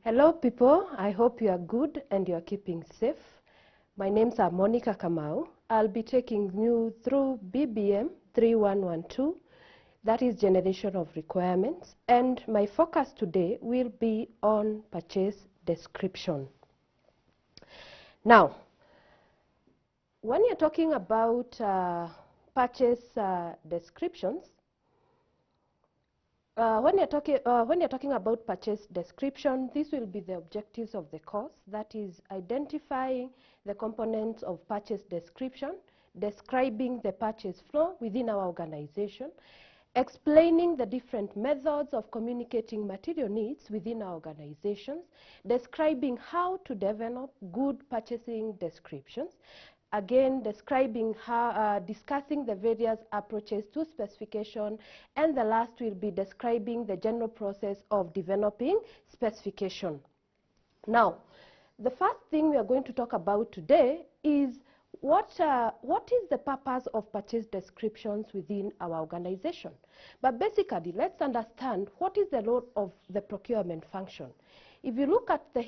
Hello people, I hope you are good and you are keeping safe. My name's Monica Kamau. I'll be taking you through BBM3112, that is Generation of Requirements, and my focus today will be on purchase description. Now, when you're talking about purchase descriptions, when you're talking about purchase description, this will be the objectives of the course, that is identifying the components of purchase description, describing the purchase flow within our organization, explaining the different methods of communicating material needs within our organizations, describing how to develop good purchasing descriptions, again describing how, discussing the various approaches to specification, and the last will be describing the general process of developing specification. Now, the first thing we are going to talk about today is what is the purpose of purchase descriptions within our organization. But basically, let's understand what is the role of the procurement function. If you look at the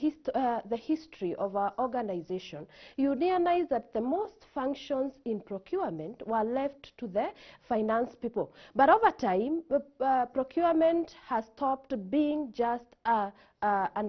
history of our organization, you realize that the most functions in procurement were left to the finance people. But over time, procurement has stopped being just an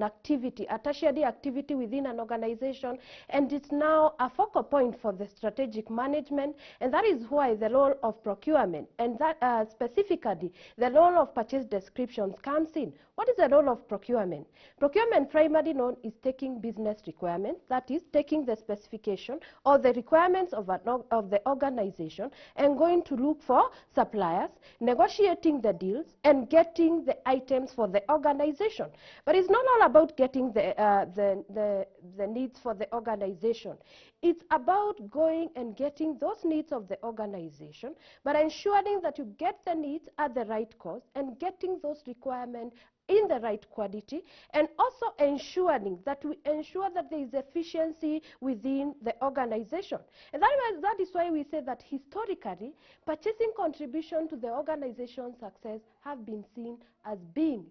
activity, a tertiary activity within an organization, and it's now a focal point for the strategic management, and that is why the role of procurement, and that specifically the role of purchase descriptions comes in. What is the role of procurement? Procurement, primarily known, is taking business requirements, that is taking the specification or the requirements of the organization and going to look for suppliers, negotiating the deals, and getting the items for the organization. But it's not all about getting the needs for the organization. It's about going and getting those needs of the organization, but ensuring that you get the needs at the right cost and getting those requirements in the right quality, and also ensuring that we ensure that there is efficiency within the organization. And that is why we say that historically, purchasing contribution to the organization's success have been seen as being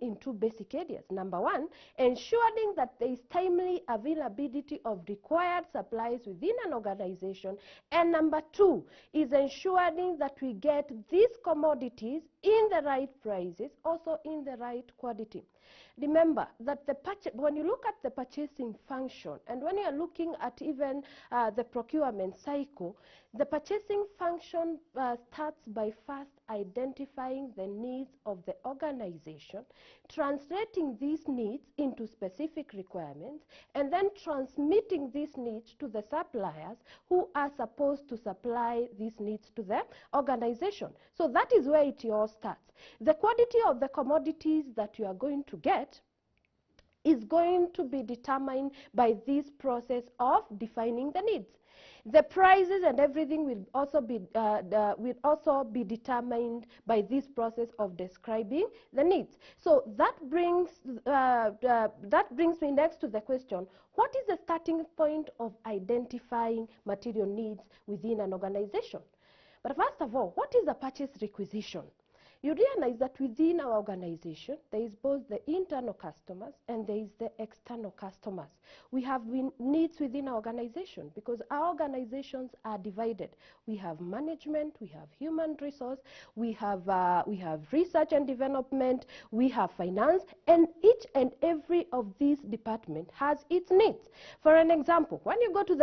in two basic areas. Number one, ensuring that there is timely availability of required supplies within an organization, and number two is ensuring that we get these commodities in the right prices, also in the right quality. Remember that when you look at the purchasing function, and when you are looking at even the procurement cycle, the purchasing function starts by first identifying the needs of the organization, translating these needs into specific requirements, and then transmitting these needs to the suppliers who are supposed to supply these needs to the organization. So that is where it all starts. The quality of the commodities that you are going to get is going to be determined by this process of defining the needs. The prices and everything will also be determined by this process of describing the needs. So that brings me next to the question: what is the starting point of identifying material needs within an organization? But first of all, what is a purchase requisition? You realize that within our organization, there is both the internal customers and there is the external customers. We have needs within our organization because our organizations are divided. We have management, we have human resource, we have research and development, we have finance, and each and every of these departments has its needs. For an example, when you go to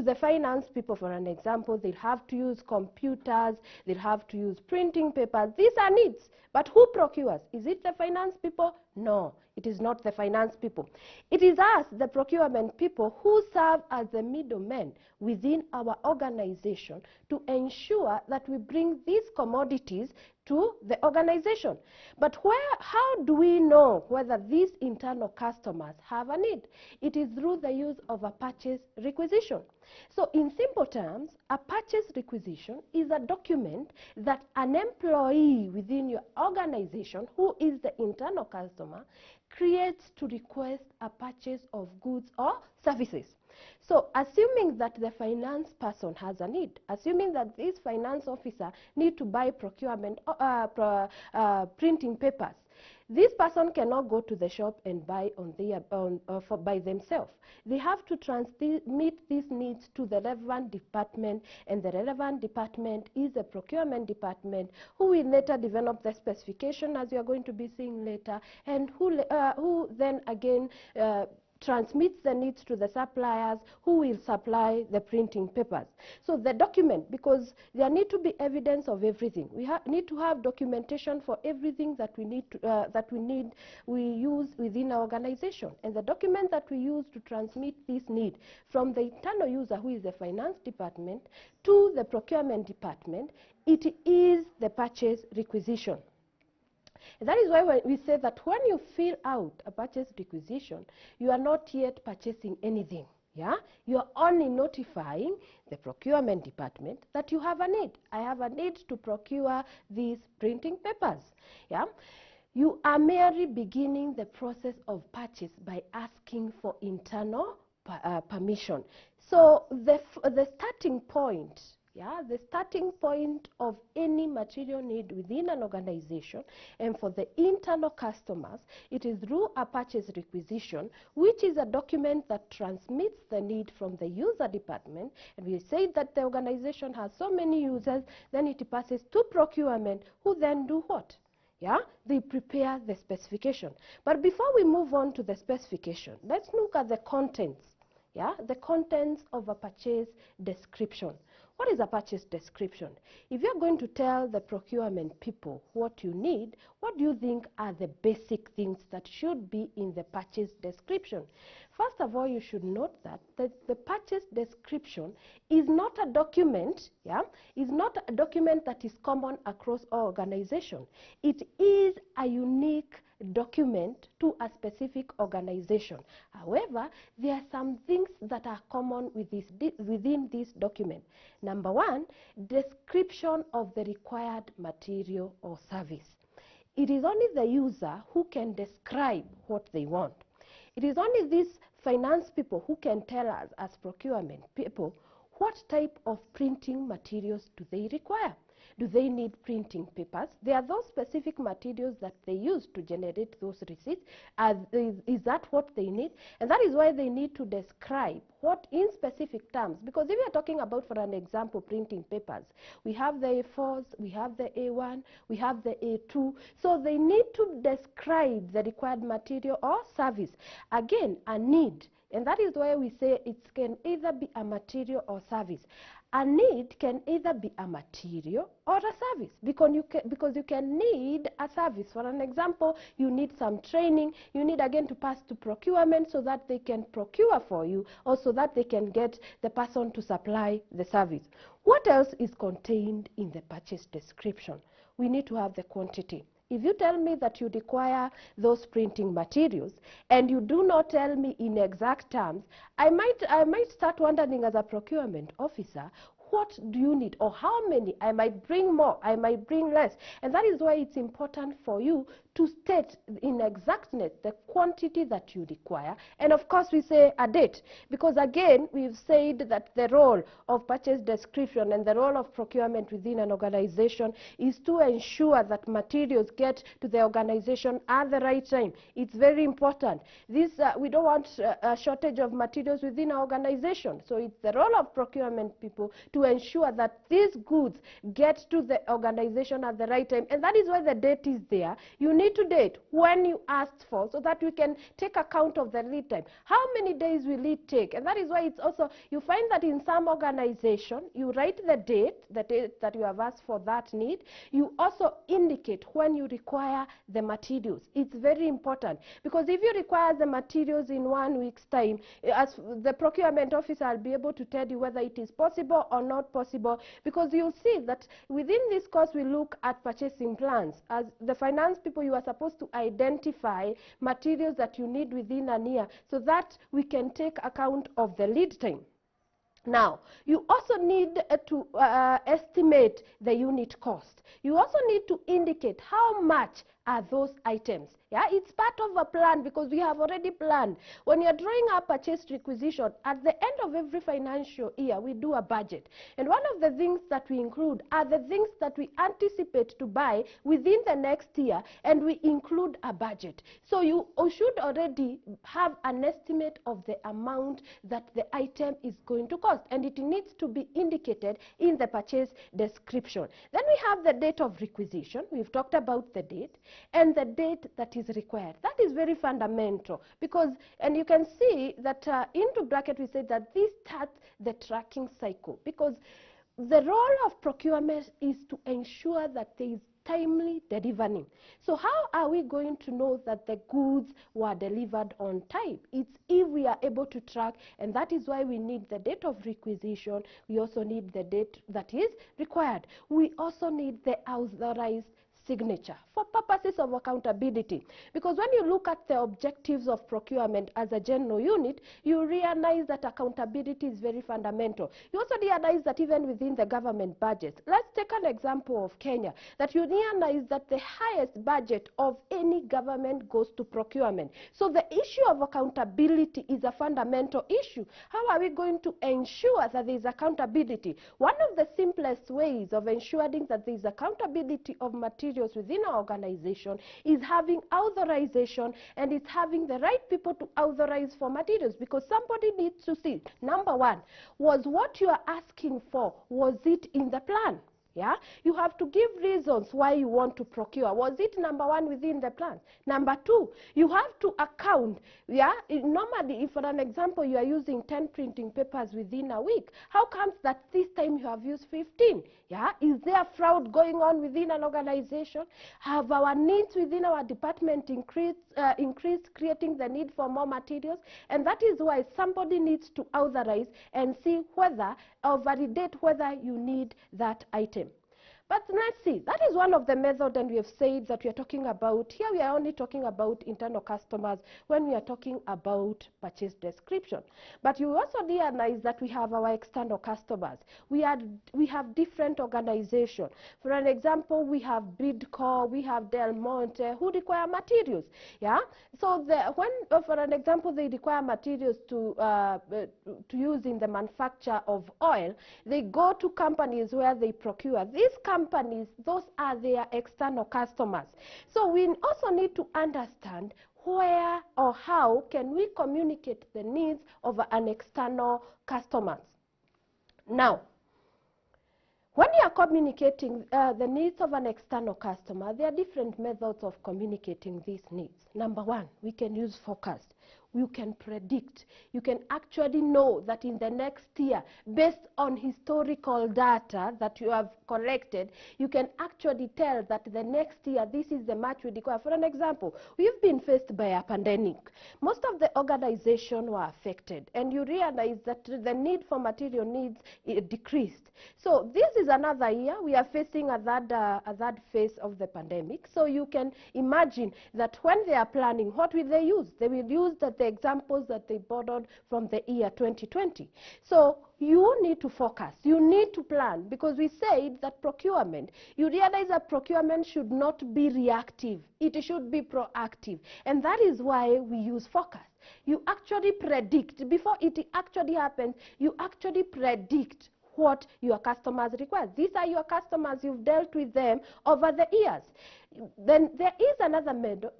the finance people, for an example, they'll have to use computers, they'll have to use printing papers. These are needs. But who procures? Is it the finance people? No, it is not the finance people. It is us, the procurement people, who serve as the middlemen within our organization to ensure that we bring these commodities to the organization. But how do we know whether these internal customers have a need? It is through the use of a purchase requisition. So in simple terms, a purchase requisition is a document that an employee within your organization, who is the internal customer, creates to request a purchase of goods or services. So assuming that the finance person has a need, assuming that this finance officer need to buy procurement printing papers, This person cannot go to the shop and buy by themselves. They have to transmit these needs to the relevant department, and the relevant department is the procurement department, who will later develop the specification, as you are going to be seeing later, and who then again transmits the needs to the suppliers, who will supply the printing papers. So the document, because there need to be evidence of everything. We need to have documentation for everything that we use within our organization. And the document that we use to transmit this need from the internal user, who is the finance department, to the procurement department, it is the purchase requisition. And that is why we say that when you fill out a purchase requisition, you are not yet purchasing anything. Yeah? You are only notifying the procurement department that you have a need. I have a need to procure these printing papers. Yeah? You are merely beginning the process of purchase by asking for internal permission. So the starting point, the starting point of any material need within an organization, and for the internal customers, it is through a purchase requisition, which is a document that transmits the need from the user department. And we say that the organization has so many users, then it passes to procurement, who then do what? Yeah, they prepare the specification. But before we move on to the specification, let's look at the contents. Yeah, the contents of a purchase description. What is a purchase description? If you're going to tell the procurement people what you need, what do you think are the basic things that should be in the purchase description? First of all, you should note that the purchase description is not a document, is not a document that is common across all organizations. It is a unique document to a specific organization. However, there are some things that are common within this document. Number one, description of the required material or service. It is only the user who can describe what they want. It is only these finance people who can tell us as procurement people what type of printing materials do they require. Do they need printing papers? There are those specific materials that they use to generate those receipts. Is that what they need? And that is why they need to describe what in specific terms, because if we are talking about, for an example, printing papers, we have the A4s, we have the A1, we have the A2. So they need to describe the required material or service. Again, a need. And that is why we say it can either be a material or service. A need can either be a material or a service, because you can need a service. For an example, you need some training, you need again to pass to procurement so that they can procure for you, or so that they can get the person to supply the service. What else is contained in the purchase description? We need to have the quantity. If you tell me that you require those printing materials and you do not tell me in exact terms, I might start wondering as a procurement officer, what do you need, or how many? I might bring more, I might bring less. And that is why it's important for you to state in exactness the quantity that you require. And of course we say a date, because again we've said that the role of purchase description and the role of procurement within an organization is to ensure that materials get to the organization at the right time. It's very important. We don't want a shortage of materials within our organization. So it's the role of procurement people to ensure that these goods get to the organization at the right time. And that is why the date is there. You need to date when you asked for, so that we can take account of the lead time. How many days will it take? And that is why it's also, you find that in some organization, you write the date that you have asked for that need. You also indicate when you require the materials. It's very important, because if you require the materials in 1 week's time, as the procurement officer will be able to tell you whether it is possible or not possible, because you'll see that within this course we look at purchasing plans. As the finance people, you are supposed to identify materials that you need within a year, so that we can take account of the lead time. Now, you also need to estimate the unit cost. You also need to indicate how much are those items. Yeah, it's part of a plan because we have already planned. When you're drawing a purchase requisition, at the end of every financial year, we do a budget. And one of the things that we include are the things that we anticipate to buy within the next year, and we include a budget. So you should already have an estimate of the amount that the item is going to cost, and it needs to be indicated in the purchase description. Then we have the date of requisition. We've talked about the date and the date that is required. That is very fundamental because, and you can see that into bracket we say that this starts the tracking cycle, because the role of procurement is to ensure that there is timely delivery. So how are we going to know that the goods were delivered on time? It's if we are able to track, and that is why we need the date of requisition. We also need the date that is required. We also need the authorized signature for purposes of accountability, because when you look at the objectives of procurement as a general unit, you realize that accountability is very fundamental. You also realize that even within the government budget, let's take an example of Kenya, that you realize that the highest budget of any government goes to procurement. So the issue of accountability is a fundamental issue. How are we going to ensure that there is accountability? One of the simplest ways of ensuring that there is accountability of materials within our organization is having authorization, and it's having the right people to authorize for materials, because somebody needs to see, number one, was what you are asking for, was it in the plan? Yeah, you have to give reasons why you want to procure. Was it, number one, within the plan? Number two, you have to account. Yeah, normally, if for an example you are using 10 printing papers within a week, how comes that this time you have used 15? Yeah, is there fraud going on within an organization? Have our needs within our department increased, creating the need for more materials? And that is why somebody needs to authorize and see whether, or validate whether you need that item. But let's see, that is one of the methods, and we have said that we are talking about, here we are only talking about internal customers when we are talking about purchase description. But you also realize that we have our external customers. We have different organizations. For an example, we have Bidco, we have Del Monte, who require materials. Yeah, so when, for an example, they require materials to use in the manufacture of oil, they go to companies where they procure. These companies, those are their external customers. So we also need to understand where or how can we communicate the needs of an external customers. Now, when you are communicating the needs of an external customer, there are different methods of communicating these needs. Number one, we can use forecast. You can predict. You can actually know that in the next year, based on historical data that you have collected, you can actually tell that the next year, this is the much we require. For an example, we've been faced by a pandemic. Most of the organizations were affected, and you realize that the need for material needs decreased. So this is another year. We are facing a third phase of the pandemic. So you can imagine that when they are planning, what will they use? They will use the examples that they borrowed from the year 2020. So you need to forecast, you need to plan, because we said that procurement, you realize that procurement should not be reactive, it should be proactive, and that is why we use forecast. You actually predict, before it actually happens, you actually predict what your customers require. These are your customers, you've dealt with them over the years. Then there is another method,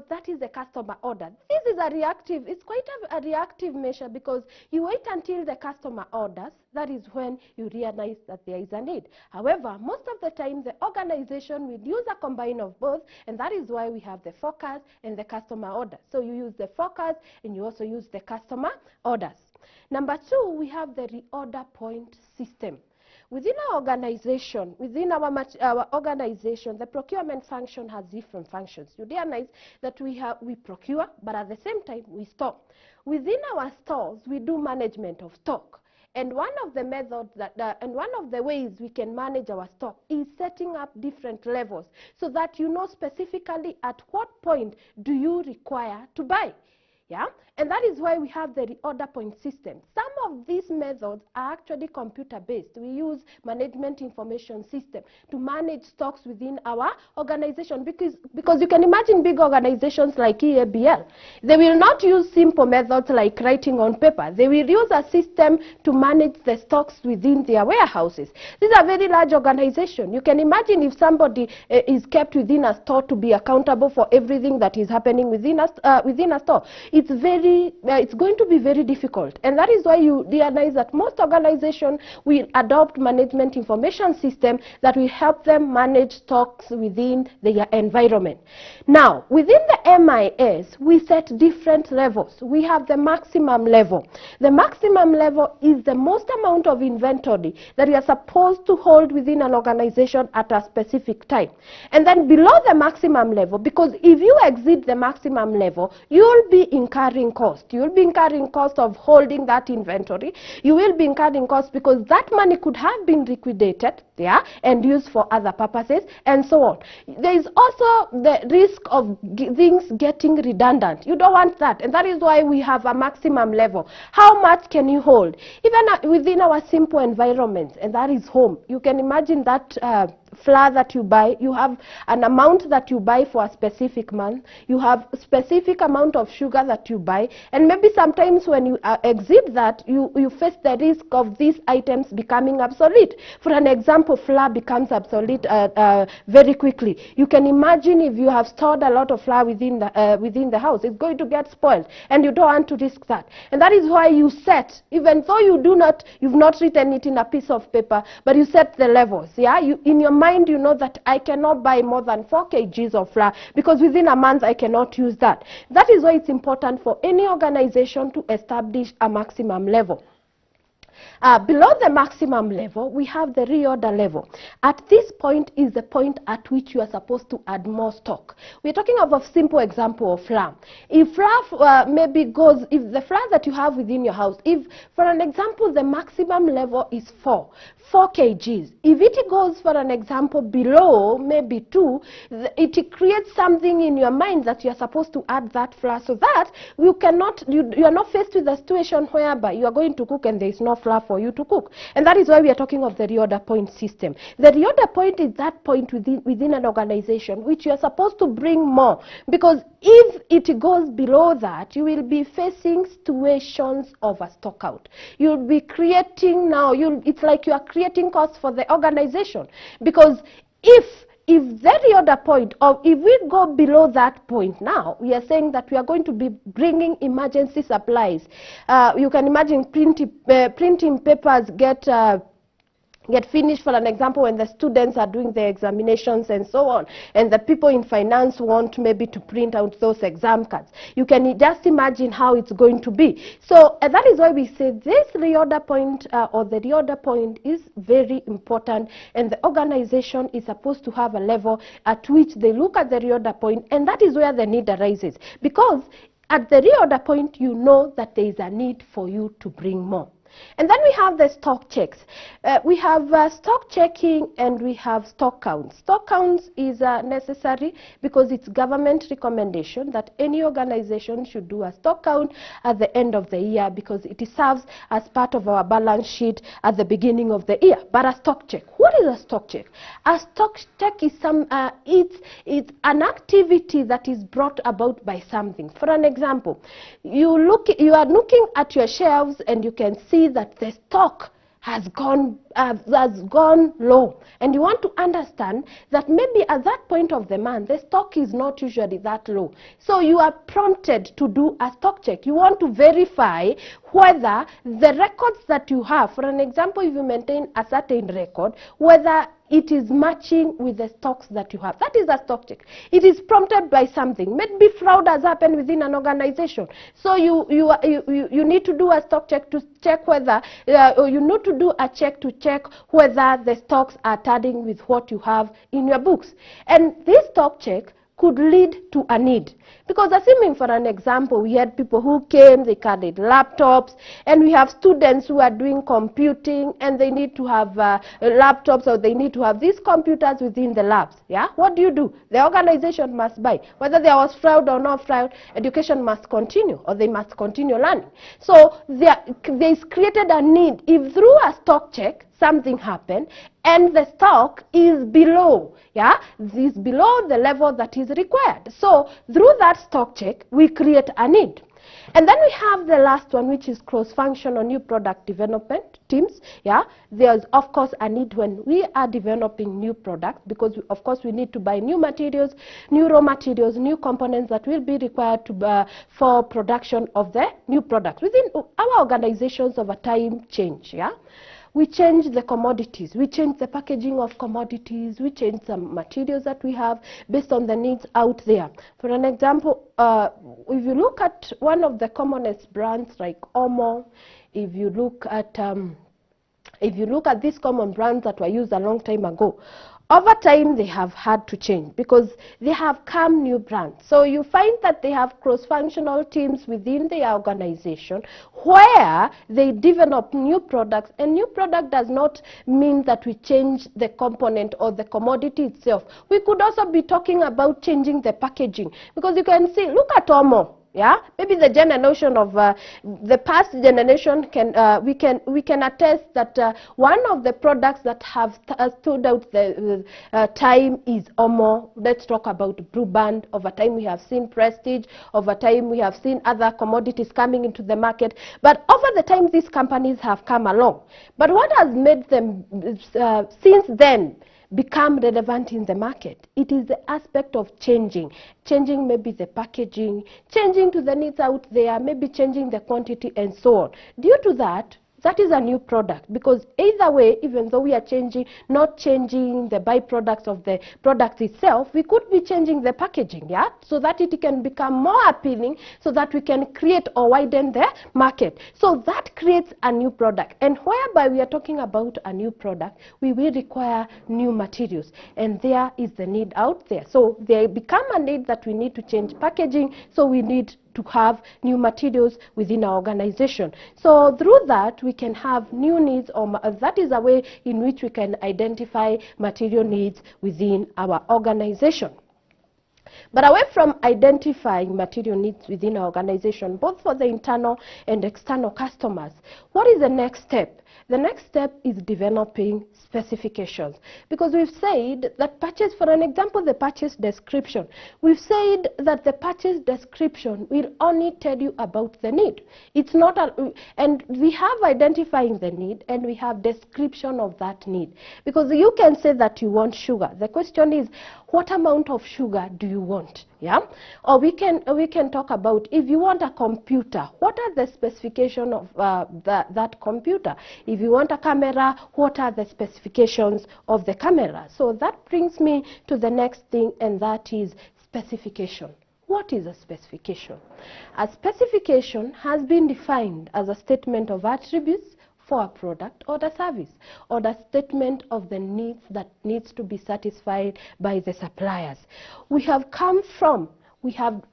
that is the customer order. This is a reactive, it's quite a reactive measure, because you wait until the customer orders, that is when you realize that there is a need. However, most of the time the organization will use a combine of both, and that is why we have the forecast and the customer order. So you use the forecast and you also use the customer orders. Number two, we have the reorder point system. Within our organization, the procurement function has different functions. You realize that we procure, but at the same time we store. Within our stores, we do management of stock. And one of the methods and one of the ways we can manage our stock is setting up different levels, so that you know specifically at what point do you require to buy. Yeah, and that is why we have the reorder point system. Some of these methods are actually computer-based. We use management information system to manage stocks within our organization, because you can imagine big organizations like EABL, they will not use simple methods like writing on paper. They will use a system to manage the stocks within their warehouses. These are very large organizations. You can imagine if somebody is kept within a store to be accountable for everything that is happening within a store. It's going to be very difficult, and that is why you realize that most organizations will adopt management information system that will help them manage stocks within their environment. Now, within the MIS, we set different levels. We have the maximum level. The maximum level is the most amount of inventory that you are supposed to hold within an organization at a specific time. And then below the maximum level, because if you exceed the maximum level, you will be incurring cost. You will be incurring cost of holding that inventory. You will be incurring cost because that money could have been liquidated, yeah, and used for other purposes, and so on. There is also the risk of things getting redundant. You don't want that, and that is why we have a maximum level. How much can you hold? Even within our simple environments, and that is home. You can imagine that flour that you buy, you have an amount that you buy for a specific month, you have a specific amount of sugar that you buy, and maybe sometimes when you exceed that, you face the risk of these items becoming obsolete. For an example, flour becomes obsolete very quickly. You can imagine if you have stored a lot of flour within the house, it's going to get spoiled, and you don't want to risk that. And that is why you set, even though you've not written it in a piece of paper, but you set the levels. Yeah, in your mind, you know that I cannot buy more than 4 kgs of flour because within a month I cannot use that. That is why it's important for any organization to establish a maximum level. Below the maximum level, we have the reorder level. At this point is the point at which you are supposed to add more stock. We're talking of a simple example of flour. If flour if the flour that you have within your house, if, for an example, the maximum level is 4 kgs. If it goes, for an example, below maybe 2, it creates something in your mind that you are supposed to add that flour, so that you are not faced with a situation whereby you are going to cook and there is no flour for you to cook. And that is why we are talking of the reorder point system. The reorder point is that point within an organization which you are supposed to bring more, because if it goes below that, you will be facing situations of a stock out. You'll be creating it's like you are creating costs for the organization, because if the reorder point, or if we go below that point now, we are saying that we are going to be bringing emergency supplies. You can imagine printing papers get finished, for an example, when the students are doing their examinations and so on, and the people in finance want maybe to print out those exam cards. You can just imagine how it's going to be. So that is why we say this reorder point or the reorder point is very important, and the organization is supposed to have a level at which they look at the reorder point, and that is where the need arises, because at the reorder point you know that there is a need for you to bring more. And then we have the stock checks. We have stock checking and we have stock counts. Stock counts is necessary because it's government recommendation that any organization should do a stock count at the end of the year, because it serves as part of our balance sheet at the beginning of the year. But a stock check, what is a stock check? A stock check is it's an activity that is brought about by something. For an example, you are looking at your shelves and you can see that the stock has gone low, and you want to understand that maybe at that point of the month the stock is not usually that low, so you are prompted to do a stock check. You want to verify whether the records that you have, for an example, if you maintain a certain record, whether it is matching with the stocks that you have. That is a stock check. It is prompted by something. Maybe fraud has happened within an organization, so you need to do a stock check to check whether, or you need to do a check to check whether the stocks are tallying with what you have in your books. And this stock check could lead to a need. Because assuming, for an example, we had people who came, they carried laptops, and we have students who are doing computing, and they need to have laptops, or they need to have these computers within the labs. Yeah, what do? The organization must buy. Whether there was fraud or not fraud, education must continue, or they must continue learning. So there's created a need. If through a stock check something happened and the stock is below, is below the level that is required. So through that stock check, we create a need. And then we have the last one, which is cross-functional new product development teams. There's of course a need when we are developing new products, because of course we need to buy new materials, new raw materials, new components that will be required to for production of the new products. Within our organizations over time change. We change the commodities, we change the packaging of commodities, we change some materials that we have based on the needs out there. For an example, if you look at one of the commonest brands like Omo, if you look at these common brands that were used a long time ago, over time they have had to change because they have come new brands. So you find that they have cross-functional teams within the organization where they develop new products, and new product does not mean that we change the component or the commodity itself. We could also be talking about changing the packaging, because you can see, look at Omo. Maybe the generation of the past generation we can attest that one of the products that have stood out the time is Omo. Let's talk about Blue Band. Over time we have seen Prestige. Over time we have seen other commodities coming into the market. But over the time these companies have come along. But what has made them since then become relevant in the market? It is the aspect of changing maybe the packaging, changing to the needs out there, maybe changing the quantity and so on. Due to that, that is a new product, because either way, even though we are not changing the byproducts of the product itself, we could be changing the packaging, so that it can become more appealing, so that we can create or widen the market. So that creates a new product, and whereby we are talking about a new product, we will require new materials, and there is the need out there. So they become a need that we need to change packaging, so we need to have new materials within our organization. So through that, we can have new needs, or that is a way in which we can identify material needs within our organization. But away from identifying material needs within our organization, both for the internal and external customers, what is the next step? The next step is developing specifications, because we've said that purchase, for an example, the purchase description. We've said that the purchase description will only tell you about the need. It's not and we have identifying the need, and we have description of that need, because you can say that you want sugar. The question is, what amount of sugar do you want? Or we can talk about, if you want a computer, what are the specifications of that computer? If you want a camera, what are the specifications of the camera? So that brings me to the next thing, and that is specification. What is a specification? A specification has been defined as a statement of attributes for a product or the service, or the statement of the needs that needs to be satisfied by the suppliers. We have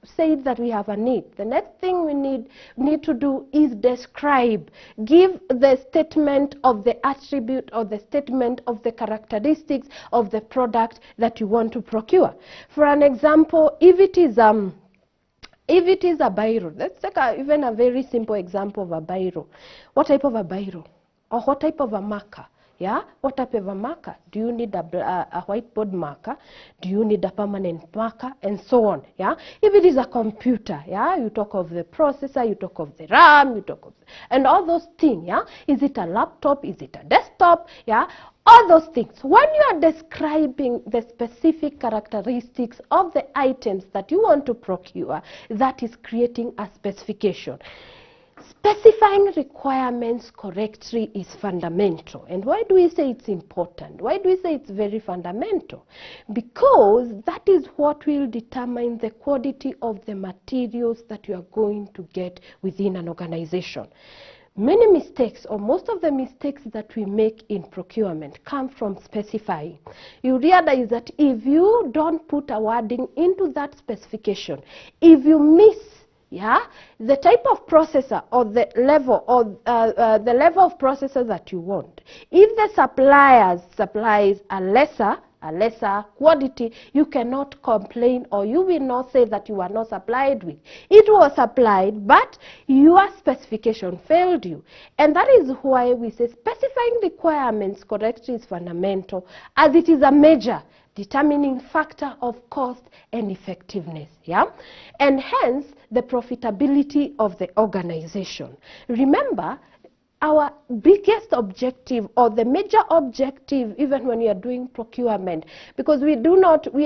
said that we have a need. The next thing we need to do is describe, give the statement of the attribute, or the statement of the characteristics of the product that you want to procure. For an example, if it is a biro, let's take even a very simple example of a biro. What type of a biro? Or what type of a marker? What type of a marker? Do you need a whiteboard marker? Do you need a permanent marker? And so on. If it is a computer, you talk of the processor, you talk of the RAM, you talk of and all those things. Is it a laptop? Is it a desktop? All those things. When you are describing the specific characteristics of the items that you want to procure, that is creating a specification. Specifying requirements correctly is fundamental. And why do we say it's important? Why do we say it's very fundamental? Because that is what will determine the quality of the materials that you are going to get within an organization. Many mistakes, or most of the mistakes that we make in procurement, come from specifying. You realize that if you don't put a wording into that specification, if you miss the type of processor or the level of processor that you want, if the supplies a lesser quality, you cannot complain, or you will not say that you are not supplied with. It was supplied, but your specification failed you. And that is why we say specifying requirements correctly is fundamental, as it is a major determining factor of cost and effectiveness, and hence the profitability of the organization. Remember, our biggest objective, or the major objective, even when we are doing procurement, because we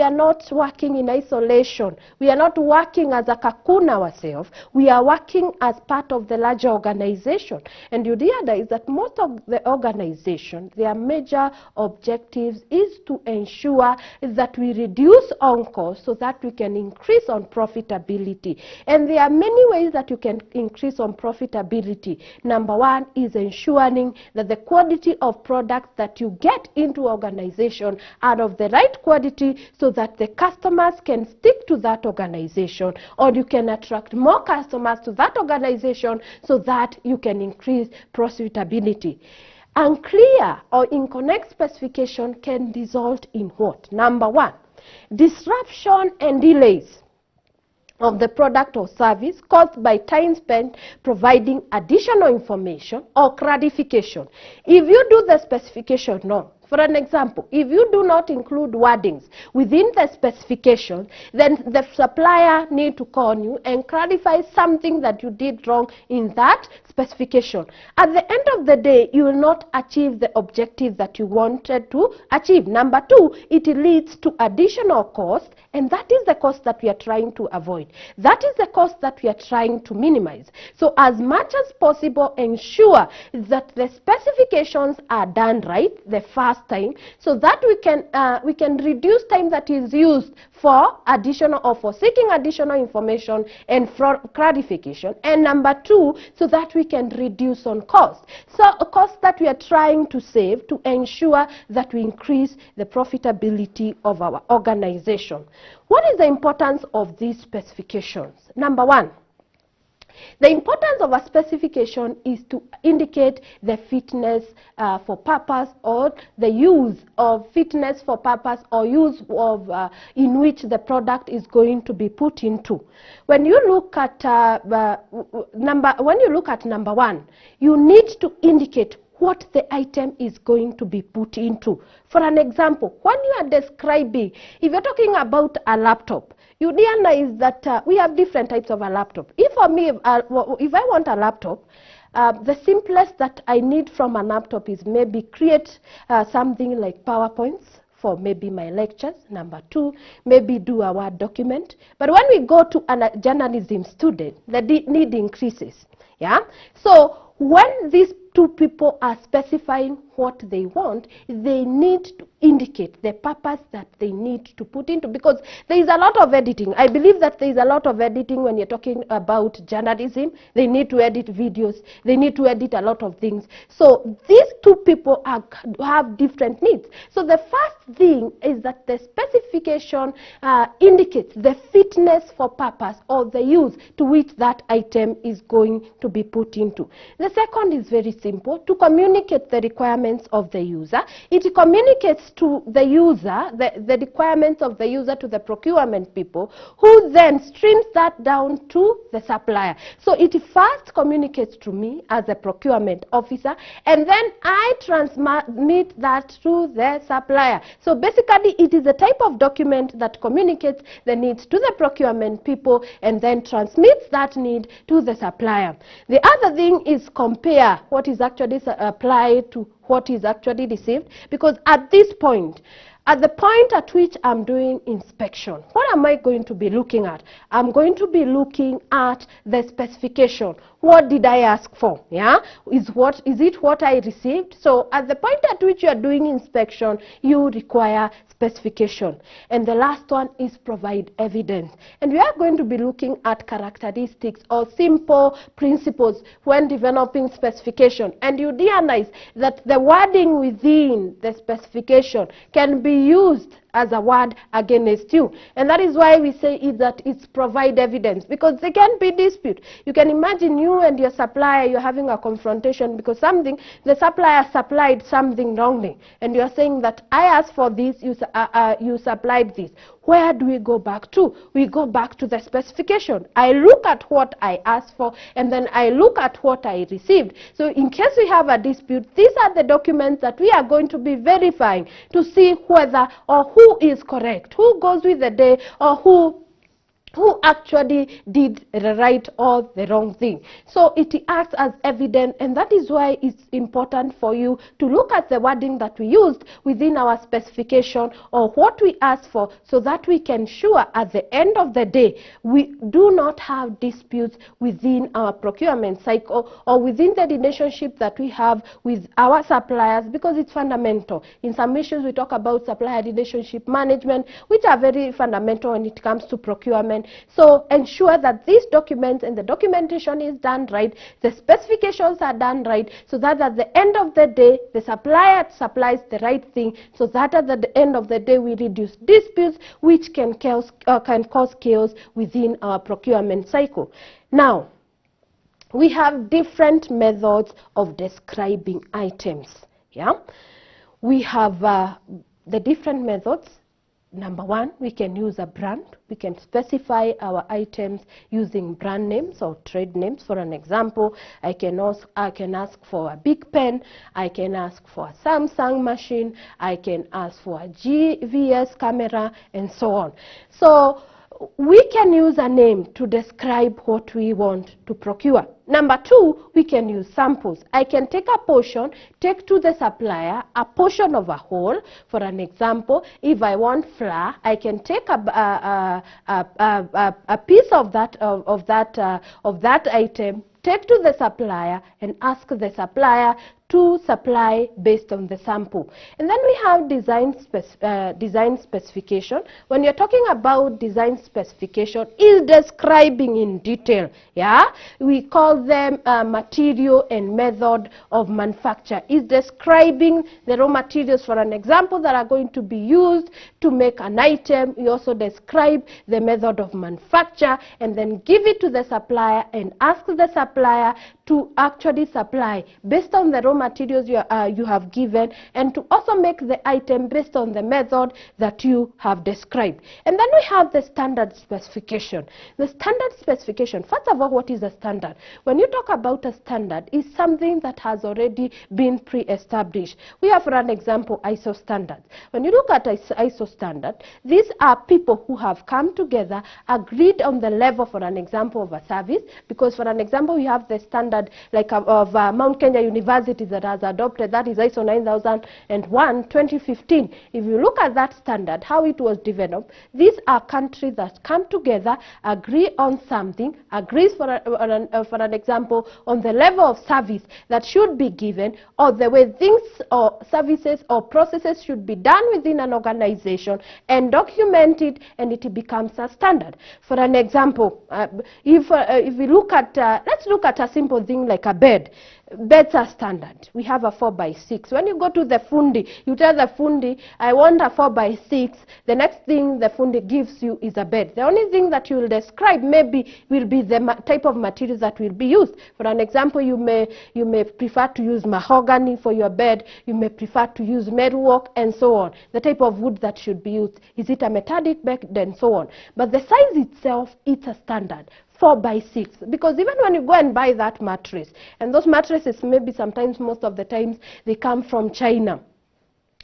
are not working in isolation. We are not working as a cocoon ourselves. We are working as part of the larger organization. And you realize that most of the organization, their major objectives is to ensure that we reduce on cost so that we can increase on profitability. And there are many ways that you can increase on profitability. Number one is ensuring that the quality of products that you get into organization are of the right quality, so that the customers can stick to that organization, or you can attract more customers to that organization so that you can increase profitability. Unclear or incorrect specification can result in what? Number one, disruption and delays of the product or service caused by time spent providing additional information or clarification. If you do the specification wrong, for an example, if you do not include wordings within the specification, then the supplier need to call you and clarify something that you did wrong in that specification. At the end of the day, you will not achieve the objective that you wanted to achieve. Number two, it leads to additional cost, and that is the cost that we are trying to avoid. That is the cost that we are trying to minimize. So as much as possible, ensure that the specifications are done right the first time, so that we can reduce time that is used for additional or for seeking additional information and for clarification. And number two, so that we can reduce on cost. So a cost that we are trying to save to ensure that we increase the profitability of our organization. What is the importance of these specifications? Number one, the importance of a specification is to indicate the fitness for purpose, or the use of fitness for purpose, or use of in which the product is going to be put into. When you look at number one, you need to indicate what the item is going to be put into. For an example, when you are describing, if you're talking about a laptop, you realize that we have different types of a laptop. If for me, if I want a laptop, the simplest that I need from a laptop is maybe create something like PowerPoints for maybe my lectures. Number two, maybe do a Word document. But when we go to a journalism student, the need increases. So when these two people are specifying what they want, they need to indicate the purpose that they need to put into, because there is a lot of editing. I believe that there is a lot of editing when you're talking about journalism. They need to edit videos, they need to edit a lot of things. So these two people have different needs. So the first thing is that the specification indicates the fitness for purpose, or the use to which that item is going to be put into. The second is very simple: to communicate the requirements of the user. It communicates to the user the requirements of the user to the procurement people, who then streams that down to the supplier. So it first communicates to me as a procurement officer, and then I transmit that to the supplier. So basically, it is a type of document that communicates the needs to the procurement people and then transmits that need to the supplier. The other thing is compare what is actually applied to what is actually received, because at this point, at the point at which I'm doing inspection, what am I going to be looking at? I'm going to be looking at the specification. what did I ask for? Yeah, is it what I received? So at the point at which you are doing inspection, you require specification. And the last one is provide evidence. And we are going to be looking at characteristics or simple principles when developing specification. And you realize that the wording within the specification can be used as a word against you. And that is why we say that it's provide evidence, because there can be dispute. You can imagine you and your supplier, you're having a confrontation because the supplier supplied something wrongly. And you're saying that I asked for this, you supplied this. Where do we go back to? We go back to the specification. I look at what I asked for, and then I look at what I received. So in case we have a dispute, these are the documents that we are going to be verifying to see whether or who is correct, who goes with the day, or who actually did the right or the wrong thing. So it acts as evidence, and that is why it's important for you to look at the wording that we used within our specification or what we asked for, so that we can ensure at the end of the day we do not have disputes within our procurement cycle or within the relationship that we have with our suppliers, because it's fundamental. In some issues we talk about supplier relationship management, which are very fundamental when it comes to procurement. So ensure that these documents and the documentation is done right, the specifications are done right, so that at the end of the day the supplier supplies the right thing, so that at the end of the day we reduce disputes which can cause chaos within our procurement cycle. Now, we have different methods of describing items. Yeah, we have the different methods. Number one, we can use a brand. We can specify our items using brand names or trade names. For an example, I can ask for a big pen, I can ask for a Samsung machine, I can ask for a GVS camera, and so on. So we can use a name to describe what we want to procure. Number two, we can use samples. I can take a portion, take to the supplier a portion of a whole. For an example, if I want flour, I can take a piece of that item, take to the supplier, and ask the supplier to supply based on the sample. And then we have design specification. When you're talking about design specification, is describing in detail. Yeah, we call them material and method of manufacture. Is describing the raw materials, for an example, that are going to be used to make an item. We also describe the method of manufacture, and then give it to the supplier and ask the supplier to actually supply based on the raw materials you have given, and to also make the item based on the method that you have described. And then we have the standard specification. The standard specification, first of all, what is a standard? When you talk about a standard, it's something that has already been pre-established. We have, for an example, ISO standards. When you look at ISO standard, these are people who have come together, agreed on the level, for an example, of a service, because for an example, we have the standard like of Mount Kenya University that has adopted, that is ISO 9001:2015. If you look at that standard, how it was developed, these are countries that come together, agree on something, agrees for an example on the level of service that should be given, or the way things or services or processes should be done within an organization, and document it, and it becomes a standard. For an example, if we look at, let's look at a simple thing like a bed. Beds are standard. We have a 4x6. When you go to the fundi, you tell the fundi, I want a 4x6. The next thing the fundi gives you is a bed. The only thing that you will describe maybe will be the type of materials that will be used. For an example, you may prefer to use mahogany for your bed. You may prefer to use metalwork, and so on. The type of wood that should be used. Is it a metallic bed, and so on. But the size itself, it's a standard. 4x6, because even when you go and buy that mattress, and those mattresses maybe sometimes, most of the times, they come from China,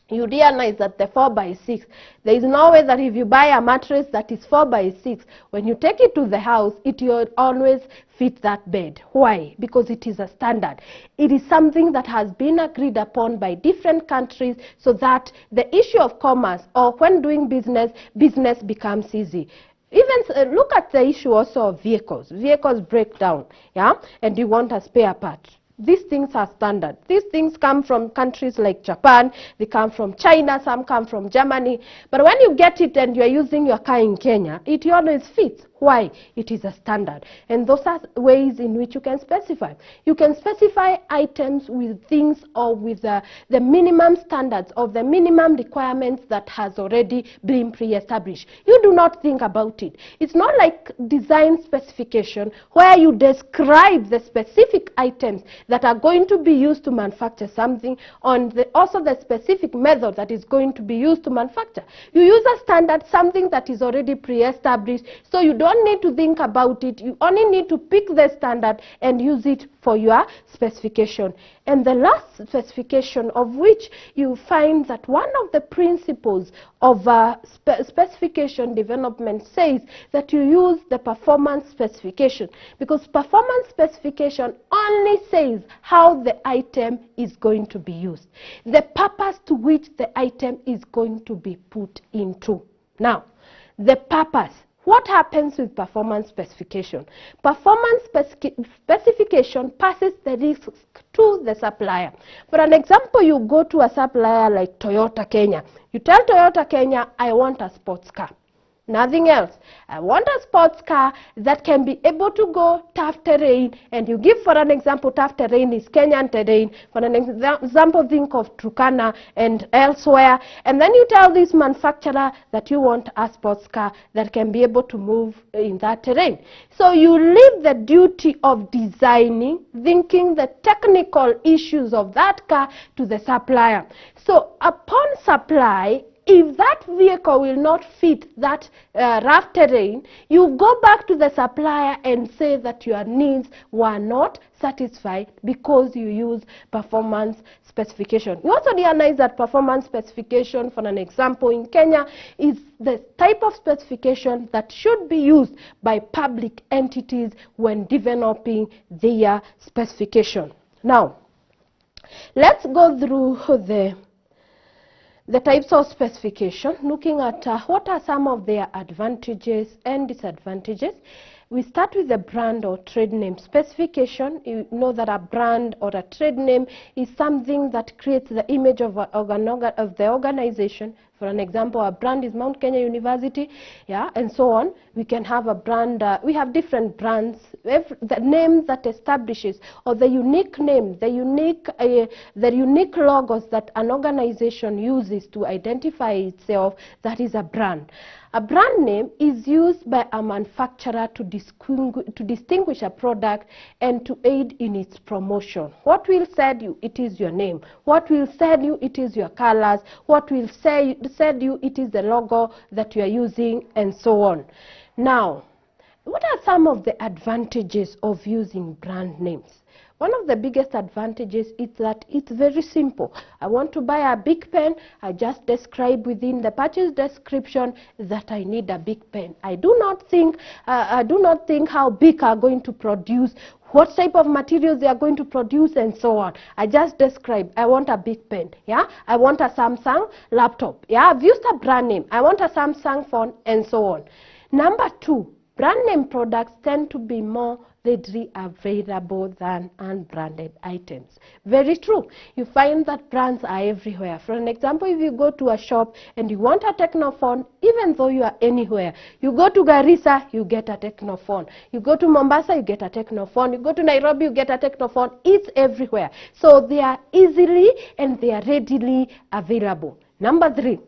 you realize that the 4x6, there is no way that if you buy a mattress that is 4x6, when you take it to the house, it will always fit that bed. Why? Because it is a standard. It is something that has been agreed upon by different countries, so that the issue of commerce, or when doing business becomes easy. Even look at the issue also of vehicles. Vehicles break down, yeah, and you want a spare part. These things are standard. These things come from countries like Japan, they come from China, some come from Germany. But when you get it and you are using your car in Kenya, it always fits. Why? It is a standard. And those are ways in which you can specify. You can specify items with things or with the minimum standards of the minimum requirements that has already been pre-established. You do not think about it. It's not like design specification where you describe the specific items that are going to be used to manufacture something on also the specific method that is going to be used to manufacture. You use a standard, something that is already pre-established, so you don't need to think about it. You only need to pick the standard and use it for your specification. And the last specification, of which you find that one of the principles of specification development says that you use the performance specification, because performance specification only says how the item is going to be used, the purpose to which the item is going to be put into. Now, the purpose. What happens with performance specification? Performance specification passes the risk to the supplier. For an example, you go to a supplier like Toyota Kenya. You tell Toyota Kenya, I want a sports car. Nothing else. I want a sports car that can be able to go tough terrain, and you give, for an example, tough terrain is Kenyan terrain. For an example, think of Turkana and elsewhere, and then you tell this manufacturer that you want a sports car that can be able to move in that terrain. So you leave the duty of designing, thinking the technical issues of that car to the supplier. So upon supply, if that vehicle will not fit that rough terrain, you go back to the supplier and say that your needs were not satisfied because you use performance specification. You also realize that performance specification, for an example, in Kenya is the type of specification that should be used by public entities when developing their specification. Now, let's go through the types of specification, looking at what are some of their advantages and disadvantages. We start with the brand or trade name specification. You know that a brand or a trade name is something that creates the image of the organization. For an example, a brand is Mount Kenya University, yeah, and so on. We can have a brand, we have different brands, the name that establishes, or the unique name, the unique logos that an organization uses to identify itself, that is a brand. A brand name is used by a manufacturer to distinguish a product and to aid in its promotion. What will sell you? It is your name. What will sell you? It is your colors. What will sell you? It is the logo that you are using, and so on. Now, what are some of the advantages of using brand names? One of the biggest advantages is that it's very simple. I want to buy a big pen. I just describe within the purchase description that I need a big pen. I do not think how big are going to produce, what type of materials they are going to produce, and so on. I just describe, I want a big pen, yeah? I want a Samsung laptop, yeah? I've used a brand name. I want a Samsung phone, and so on. Number two, brand name products tend to be more readily available than unbranded items. Very true. You find that brands are everywhere. For an example, if you go to a shop and you want a Technophone, even though you are anywhere, you go to Garissa, you get a Technophone. You go to Mombasa, you get a Technophone. You go to Nairobi, you get a Technophone. It's everywhere. So they are easily and they are readily available. Number three,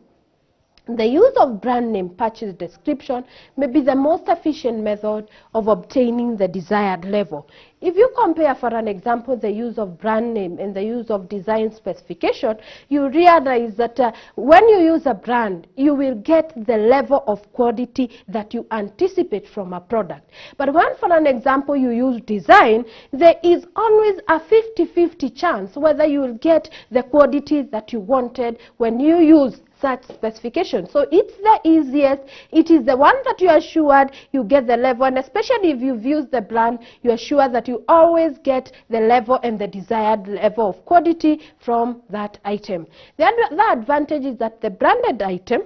the use of brand name purchase description may be the most efficient method of obtaining the desired level. If you compare, for an example, the use of brand name and the use of design specification, you realize that when you use a brand, you will get the level of quality that you anticipate from a product. But when, for an example, you use design, there is always a 50-50 chance whether you will get the quality that you wanted when you use such specification. So it's the easiest, it is the one that you are assured you get the level, and especially if you've used the brand, you are sure that you always get the level and the desired level of quality from that item. The advantage is that the branded item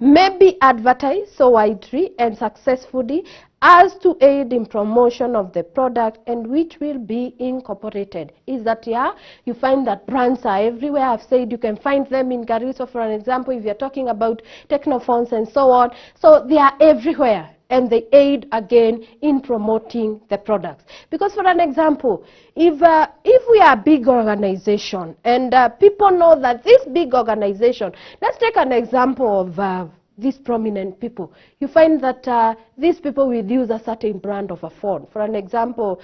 may be advertised so widely and successfully as to aid in promotion of the product, and which will be incorporated. Is that, yeah, you find that brands are everywhere. I've said you can find them in Garissa, for an example, if you're talking about Technophones and so on. So they are everywhere, and they aid again in promoting the products. Because for an example, if we are a big organization and people know that this big organization, let's take an example of these prominent people. You find that these people will use a certain brand of a phone. For an example,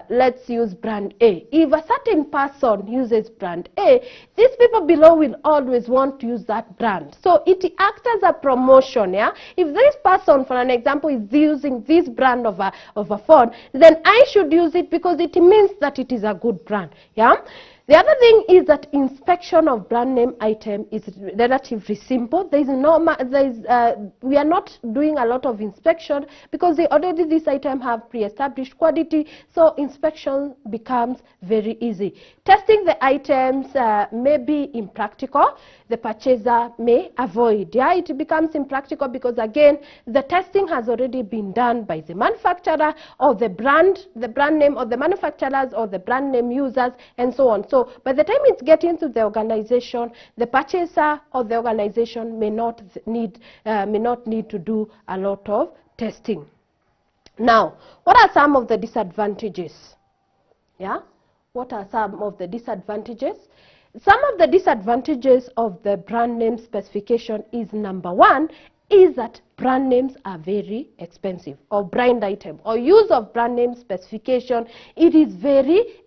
let's use brand A. If a certain person uses brand A, these people below will always want to use that brand. So it acts as a promotion, yeah? If this person, for an example, is using this brand of a phone, then I should use it because it means that it is a good brand, yeah? The other thing is that inspection of brand name item is relatively simple. We are not doing a lot of inspection because this item have pre-established quality, so inspection becomes very easy. Testing the items may be impractical. The purchaser may avoid. Yeah, it becomes impractical because again, the testing has already been done by the manufacturer or the brand name, or the manufacturers or the brand name users, and so on. So by the time it's getting to the organization, the purchaser or the organization may not need to do a lot of testing. Now, what are some of the disadvantages? Yeah, what are some of the disadvantages? Some of the disadvantages of the brand name specification is, number one, is that brand names are very expensive, or brand item, or use of brand name specification, it is very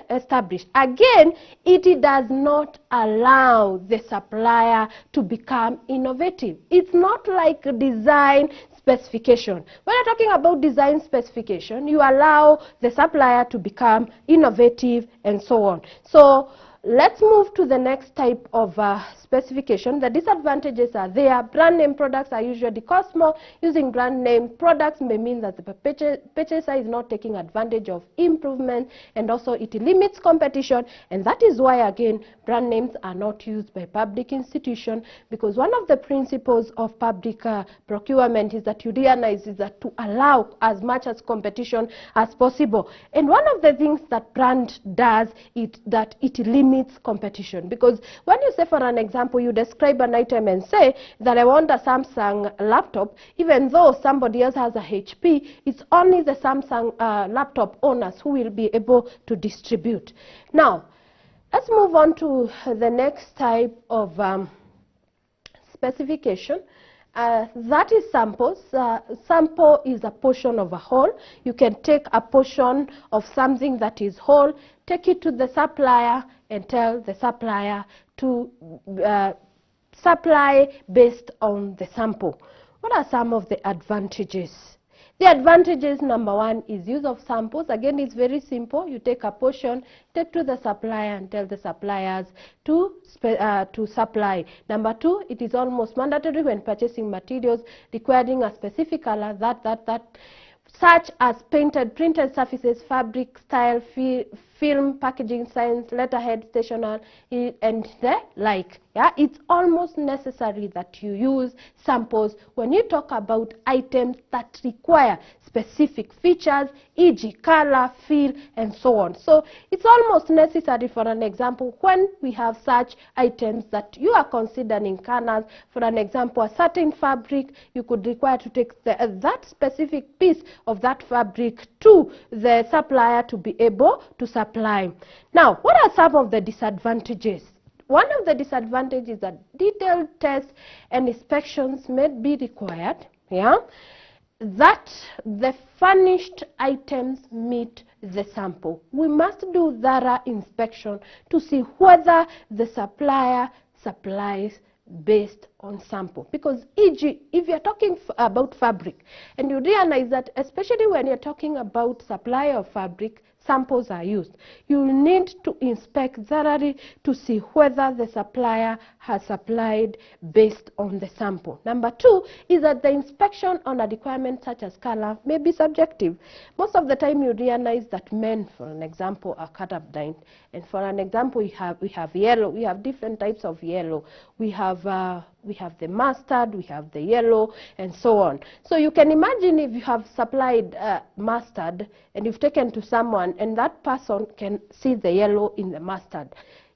established. Again, it does not allow the supplier to become innovative. It's not like design specification. When you're talking about design specification, you allow the supplier to become innovative and so on. So let's move to the next type of specification. The disadvantages are there. Brand name products are usually cost more. Using brand name products may mean that the purchaser is not taking advantage of improvement, and also it limits competition, and that is why again brand names are not used by public institutions, because one of the principles of public procurement is that you realize is that to allow as much as competition as possible. And one of the things that brand does is that it limits competition, because when you say, for an example, you describe an item and say that I want a Samsung laptop, even though somebody else has a HP, it's only the Samsung laptop owners who will be able to distribute. Now, let's move on to the next type of specification. That is samples. Sample is a portion of a whole. You can take a portion of something that is whole, take it to the supplier, and tell the supplier to supply based on the sample. What are some of the advantages? The advantages, number one, is use of samples. Again, it's very simple. You take a portion, take to the supplier, and tell the suppliers to supply. Number two, it is almost mandatory when purchasing materials requiring a specific color such as printed surfaces, fabric, style, film, packaging, signs, letterhead, stationery, and the like. Yeah, it's almost necessary that you use samples when you talk about items that require specific features, e.g. color, feel, and so on. So it's almost necessary, for an example, when we have such items that you are considering colors. For an example, a certain fabric, you could require to take that specific piece of that fabric to the supplier to be able to supply. Now, what are some of the disadvantages? One of the disadvantages is that detailed tests and inspections may be required, yeah, that the furnished items meet the sample. We must do thorough inspection to see whether the supplier supplies based on sample, because e.g. if you're talking about fabric and you realize that especially when you're talking about supply of fabric, samples are used, you need to inspect thoroughly to see whether the supplier has supplied based on the sample. Number two is that the inspection on a requirement such as color may be subjective. Most of the time you realize that men, for an example, are colorblind, and for an example we have yellow. We have different types of yellow. We have we have the mustard, we have the yellow, and so on. So you can imagine if you have supplied mustard and you've taken to someone and that person can see the yellow in the mustard.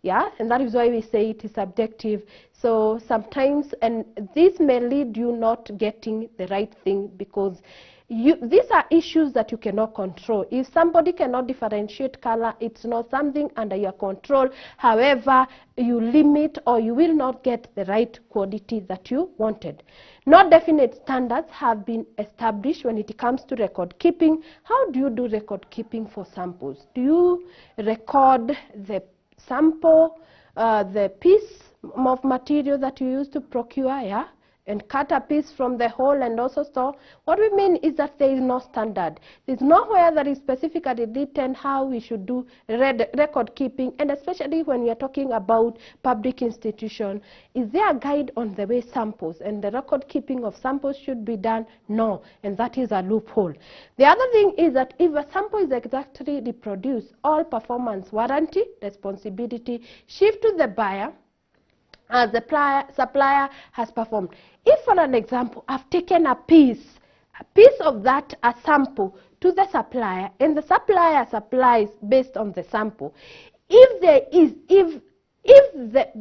Yeah, and that is why we say it is subjective. So sometimes, and this may lead you not getting the right thing because these are issues that you cannot control. If somebody cannot differentiate color, it's not something under your control. However, you limit or you will not get the right quality that you wanted. No definite standards have been established when it comes to record keeping. How do you do record keeping for samples? Do you record the sample, the piece of material that you use to procure, yeah, and cut a piece from the whole and also store? What we mean is that there is no standard. There's nowhere that is specifically written how we should do record keeping, and especially when we are talking about public institution. Is there a guide on the way samples and the record keeping of samples should be done? No, and that is a loophole. The other thing is that if a sample is exactly reproduced, all performance warranty responsibility shift to the buyer as the supplier has performed. If, for an example, I've taken a piece of that, a sample, to the supplier, and the supplier supplies based on the sample, if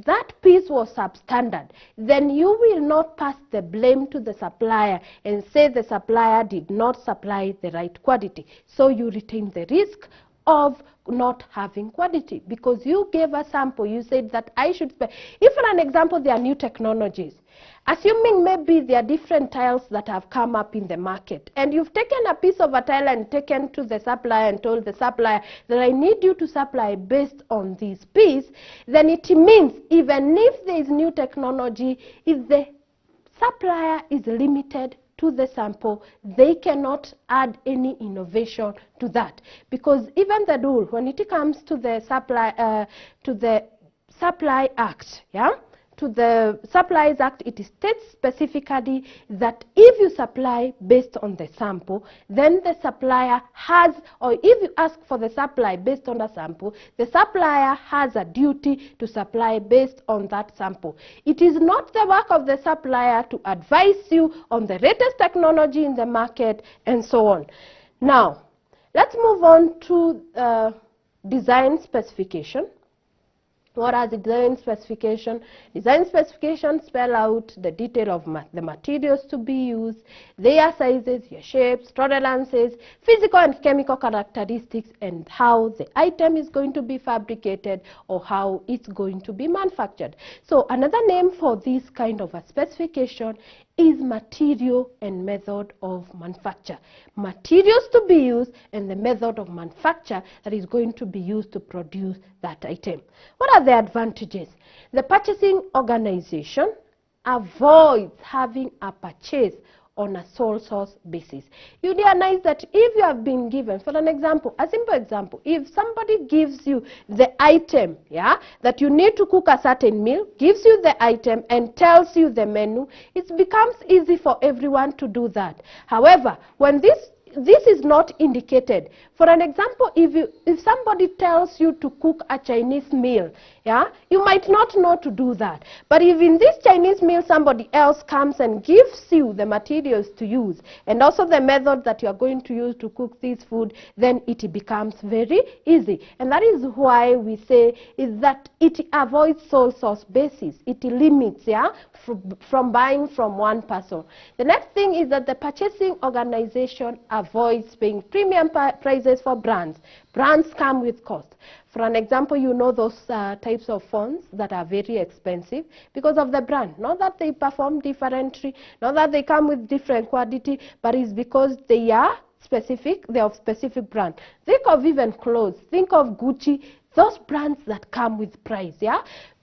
that piece was substandard, then you will not pass the blame to the supplier and say the supplier did not supply the right quality. So you retain the risk of not having quality because you gave a sample. You said that I should if, for an example, there are new technologies, assuming maybe there are different tiles that have come up in the market, and you've taken a piece of a tile and taken to the supplier and told the supplier that I need you to supply based on this piece, then it means even if there is new technology, if the supplier is limited to the sample, they cannot add any innovation to that, because even the rule when it comes to the Supply Act, yeah, to the Supplies Act, it states specifically that if you supply based on the sample, then the supplier has, or if you ask for the supply based on the sample, the supplier has a duty to supply based on that sample. It is not the work of the supplier to advise you on the latest technology in the market and so on. Now, let's move on to design specification. What are the design specification? Design specifications spell out the detail of the materials to be used, their sizes, their shapes, tolerances, physical and chemical characteristics, and how the item is going to be fabricated or how it's going to be manufactured. So another name for this kind of a specification is material and method of manufacture. Materials to be used and the method of manufacture that is going to be used to produce that item. What are the advantages? The purchasing organization avoids having a purchase on a sole source basis. You realize that if you have been given, for an example, a simple example, if somebody gives you the item, yeah, that you need to cook a certain meal, gives you the item and tells you the menu, it becomes easy for everyone to do that. However, when this is not indicated, for an example, if somebody tells you to cook a Chinese meal, yeah, you might not know to do that. But if in this Chinese meal somebody else comes and gives you the materials to use and also the method that you are going to use to cook this food, then it becomes very easy. And that is why we say is that it avoids sole source basis. It limits, yeah, from buying from one person. The next thing is that the purchasing organization avoids paying premium prices for brands. Brands come with cost. For an example, you know those types of phones that are very expensive because of the brand. Not that they perform differently, not that they come with different quality, but it's because they are specific, they are of specific brand. Think of even clothes, think of Gucci, those brands that come with price, yeah?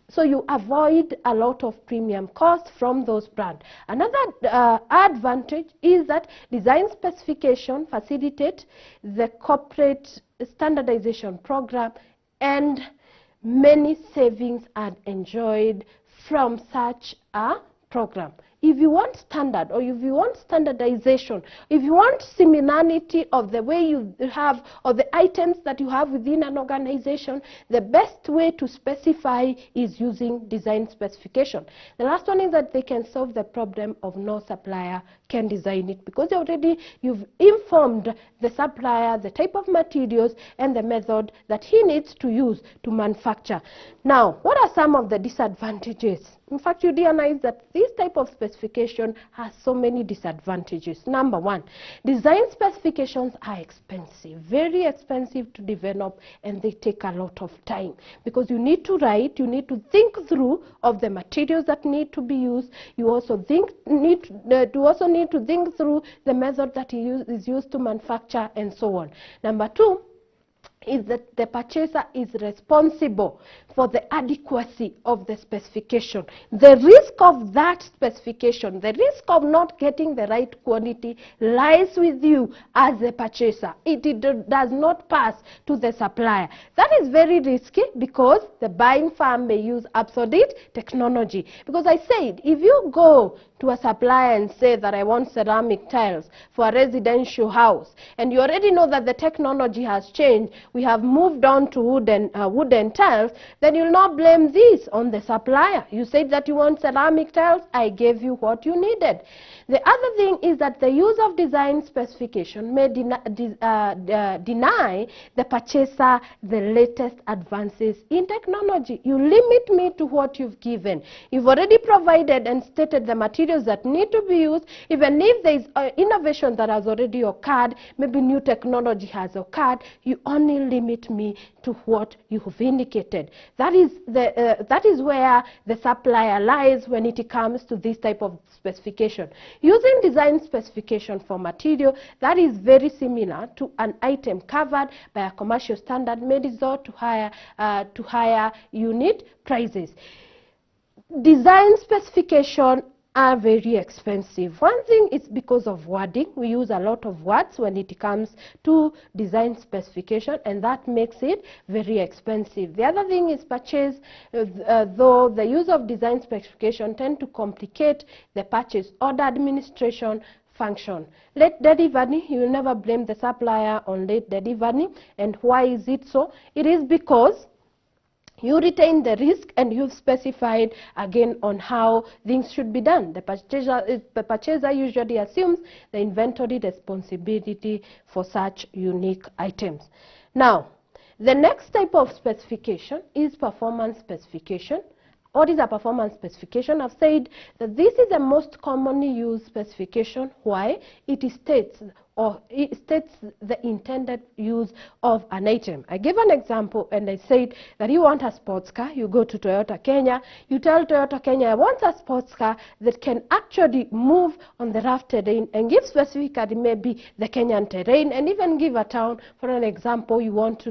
So you avoid a lot of premium cost from those brands. Another advantage is that design specification facilitate the corporate standardization program, and many savings are enjoyed from such a program. if you want standard, or if you want standardization, if you want similarity of the way you have, or the items that you have within an organization, the best way to specify is using design specification. The last one is that they can solve the problem of no supplier can design it, because you've informed the supplier the type of materials and the method that he needs to use to manufacture. Now, what are some of the disadvantages? In fact, you realize that this type of specification has so many disadvantages. Number one, design specifications are expensive, very expensive to develop, and they take a lot of time, because you need to write, you need to think through of the materials that need to be used. You also need to think through the method that is used to manufacture, and so on. Number two is that the purchaser is responsible for the adequacy of the specification. The risk of that specification, the risk of not getting the right quality lies with you as the purchaser. It does not pass to the supplier. That is very risky, because the buying firm may use obsolete technology. Because I said, if you go to a supplier and say that I want ceramic tiles for a residential house, and you already know that the technology has changed, we have moved on to wooden tiles, then you'll not blame this on the supplier. You said that you want ceramic tiles, I gave you what you needed. The other thing is that the use of design specification may deny the purchaser the latest advances in technology. You limit me to what you've given. You've already provided and stated the materials that need to be used. Even if there is innovation that has already occurred, maybe new technology has occurred, you only limit me to what you have indicated. That is where the supplier lies when it comes to this type of specification. Using design specification for material that is very similar to an item covered by a commercial standard may resort to higher unit prices. Design specification are very expensive. One thing is because of wording. We use a lot of words when it comes to design specification, and that makes it very expensive. The other thing is purchase, though the use of design specification tend to complicate the purchase order administration function. Late delivery, you will never blame the supplier on late delivery. And why is it so? It is because you retain the risk, and you've specified again on how things should be done. The purchaser usually assumes the inventory responsibility for such unique items. Now, the next type of specification is performance specification. What is a performance specification? I've said that this is the most commonly used specification. Why? It states the intended use of an item. I gave an example, and I said that you want a sports car. You go to Toyota Kenya. You tell Toyota Kenya, I want a sports car that can actually move on the rough terrain, and give specifically maybe the Kenyan terrain, and even give a town. For an example, you want to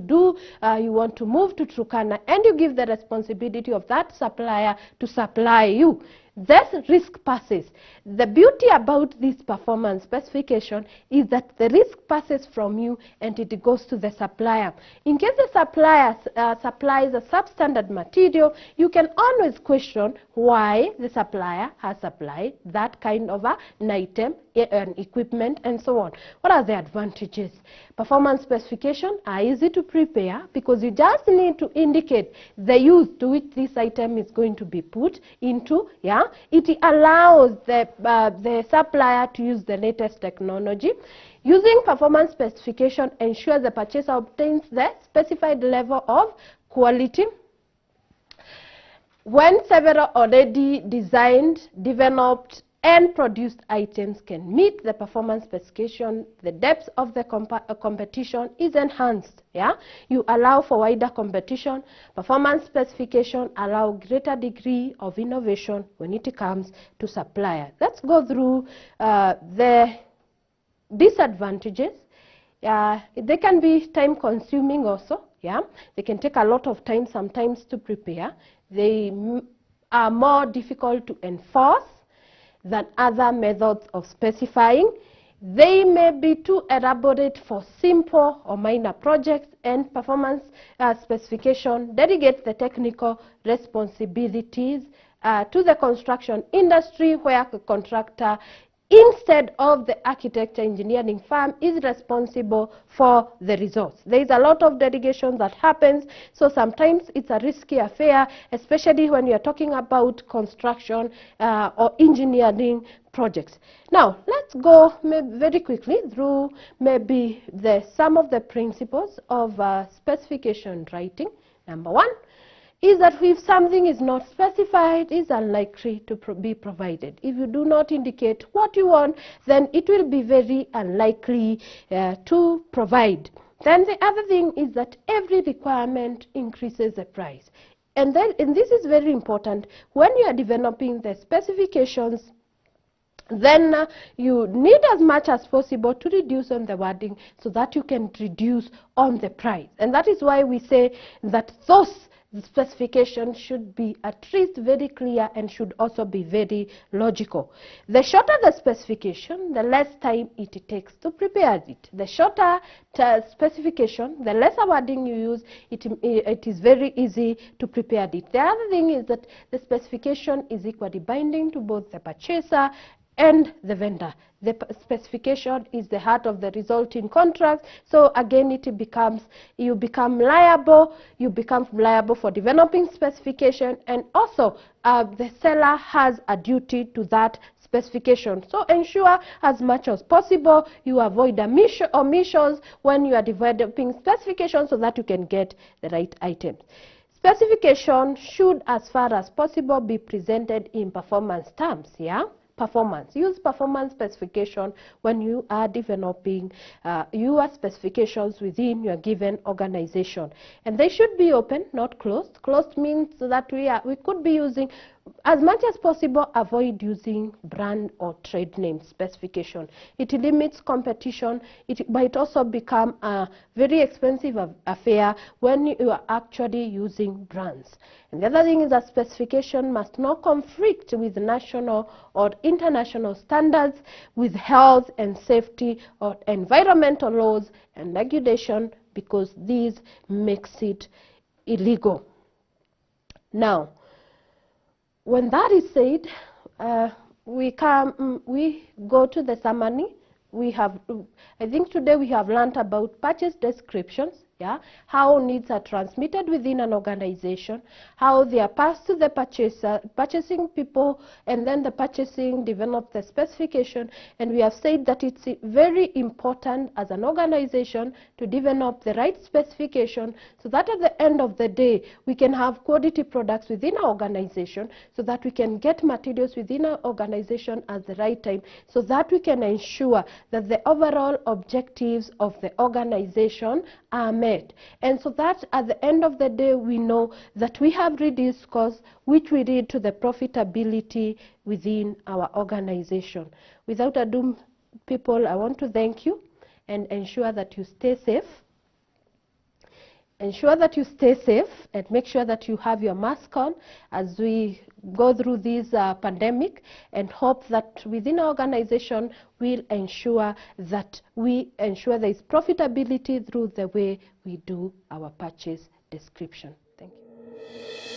move to Turkana, and you give the responsibility of that supplier to supply you. This risk passes. The beauty about this performance specification is that the risk passes from you and it goes to the supplier. In case the supplier supplies a substandard material, you can always question why the supplier has supplied that kind of an item, an equipment, and so on. What are the advantages? Performance specification are easy to prepare, because you just need to indicate the use to which this item is going to be put into. It allows the supplier to use the latest technology. Using performance specification ensures the purchaser obtains the specified level of quality. When several already designed, developed, and produced items can meet the performance specification, the depth of the competition is enhanced. You allow for wider competition. Performance specification allow greater degree of innovation when it comes to supplier. Let's go through the disadvantages. They can be time consuming also. They can take a lot of time sometimes to prepare. They are more difficult to enforce than other methods of specifying. They may be too elaborate for simple or minor projects, and performance specification delegates the technical responsibilities to the construction industry, where the contractor, instead of the architecture engineering firm, is responsible for the results. There is a lot of delegation that happens, so sometimes it's a risky affair, especially when you're talking about construction or engineering projects. Now, let's go very quickly through maybe some of the principles of specification writing. Number one is that if something is not specified, is unlikely to be provided. If you do not indicate what you want, then it will be very unlikely to provide. Then the other thing is that every requirement increases the price. And this is very important when you are developing the specifications. Then you need as much as possible to reduce on the wording so that you can reduce on the price. And that is why we say that the specification should be at least very clear and should also be very logical. The shorter the specification, the less time it takes to prepare it. The shorter specification, the less wording you use, it is very easy to prepare it. The other thing is that the specification is equally binding to both the purchaser and the vendor. The specification is the heart of the resulting contract. So again, you become liable for developing specification, and also the seller has a duty to that specification. So ensure as much as possible you avoid omissions when you are developing specifications so that you can get the right items. Specification should, as far as possible, be presented in performance terms. Performance. Use performance specification when you are developing your specifications within your given organization. And they should be open, not closed. Closed means that we could be using, as much as possible, avoid using brand or trade name specification. It limits competition, but it also become a very expensive affair when you are actually using brands. And the other thing is that specification must not conflict with national or international standards, with health and safety or environmental laws and regulation, because these makes it illegal. Now, when that is said, we go to the summary. I think today we have learned about purchase descriptions, how needs are transmitted within an organization, how they are passed to the purchasing people, and then the purchasing develop the specification. And we have said that it's very important as an organization to develop the right specification so that at the end of the day we can have quality products within our organization, so that we can get materials within our organization at the right time, so that we can ensure that the overall objectives of the organization are met. And so that at the end of the day we know that we have reduced costs, which will lead to the profitability within our organization. Without ado, people, I want to thank you and ensure that you stay safe. Ensure that you stay safe and make sure that you have your mask on as we go through this pandemic, and hope that within our organization we'll ensure that there is profitability through the way we do our purchase description. Thank you.